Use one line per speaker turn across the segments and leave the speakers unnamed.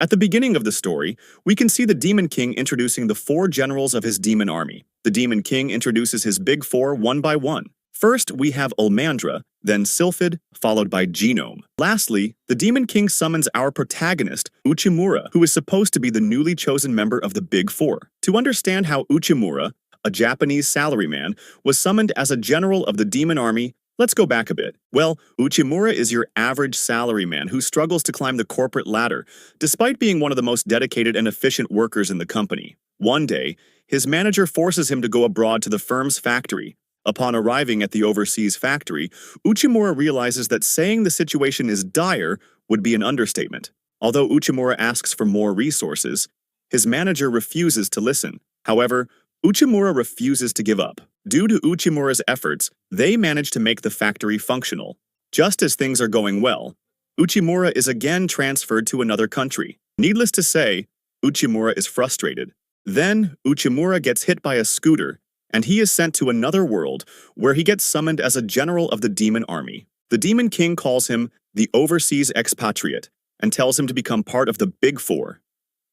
At the beginning of the story, we can see the Demon King introducing the four generals of his demon army. The Demon King introduces his big four one by one. First, we have Ulmandra, then Sylphid, followed by Genome. Lastly, the Demon King summons our protagonist, Uchimura, who is supposed to be the newly chosen member of the Big Four. To understand how Uchimura, a Japanese salaryman, was summoned as a general of the demon army, let's go back a bit. Well, Uchimura is your average salaryman who struggles to climb the corporate ladder, despite being one of the most dedicated and efficient workers in the company. One day, his manager forces him to go abroad to the firm's factory. Upon arriving at the overseas factory, Uchimura realizes that saying the situation is dire would be an understatement. Although Uchimura asks for more resources, his manager refuses to listen. However, Uchimura refuses to give up. Due to Uchimura's efforts, they manage to make the factory functional. Just as things are going well, Uchimura is again transferred to another country. Needless to say, Uchimura is frustrated. Then, Uchimura gets hit by a scooter, and he is sent to another world where he gets summoned as a general of the demon army. The Demon King calls him the overseas expatriate and tells him to become part of the Big Four.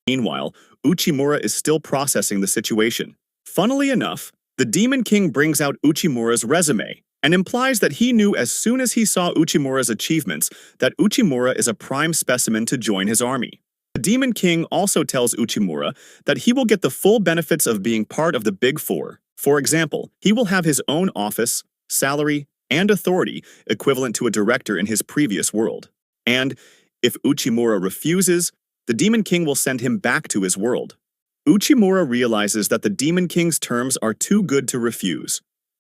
Meanwhile, Uchimura is still processing the situation. Funnily enough, the Demon King brings out Uchimura's resume and implies that he knew as soon as he saw Uchimura's achievements that Uchimura is a prime specimen to join his army. The Demon King also tells Uchimura that he will get the full benefits of being part of the Big Four. For example, he will have his own office, salary, and authority equivalent to a director in his previous world. And if Uchimura refuses, the Demon King will send him back to his world. Uchimura realizes that the Demon King's terms are too good to refuse.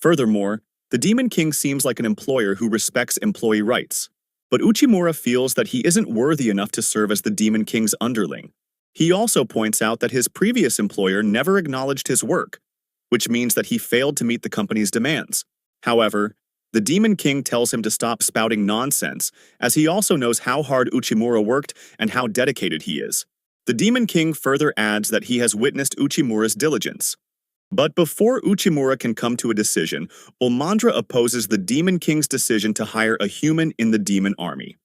Furthermore, the Demon King seems like an employer who respects employee rights. But Uchimura feels that he isn't worthy enough to serve as the Demon King's underling. He also points out that his previous employer never acknowledged his work, which means that he failed to meet the company's demands. However, the Demon King tells him to stop spouting nonsense, as he also knows how hard Uchimura worked and how dedicated he is. The Demon King further adds that he has witnessed Uchimura's diligence. But before Uchimura can come to a decision, Ulmandra opposes the Demon King's decision to hire a human in the demon army.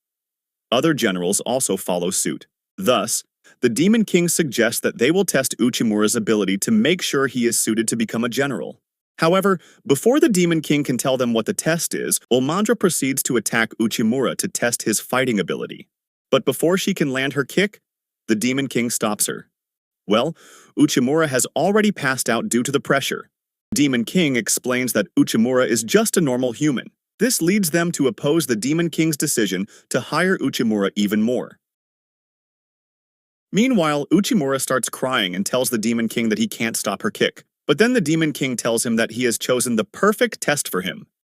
Other generals also follow suit. Thus, the Demon King suggests that they will test Uchimura's ability to make sure he is suited to become a general. However, before the Demon King can tell them what the test is, Ulmandra proceeds to attack Uchimura to test his fighting ability. But before she can land her kick, the Demon King stops her. Well, Uchimura has already passed out due to the pressure. Demon King explains that Uchimura is just a normal human. This leads them to oppose the Demon King's decision to hire Uchimura even more. Meanwhile, Uchimura starts crying and tells the Demon King that he can't stop her kick. But then the Demon King tells him that he has chosen the perfect test for him.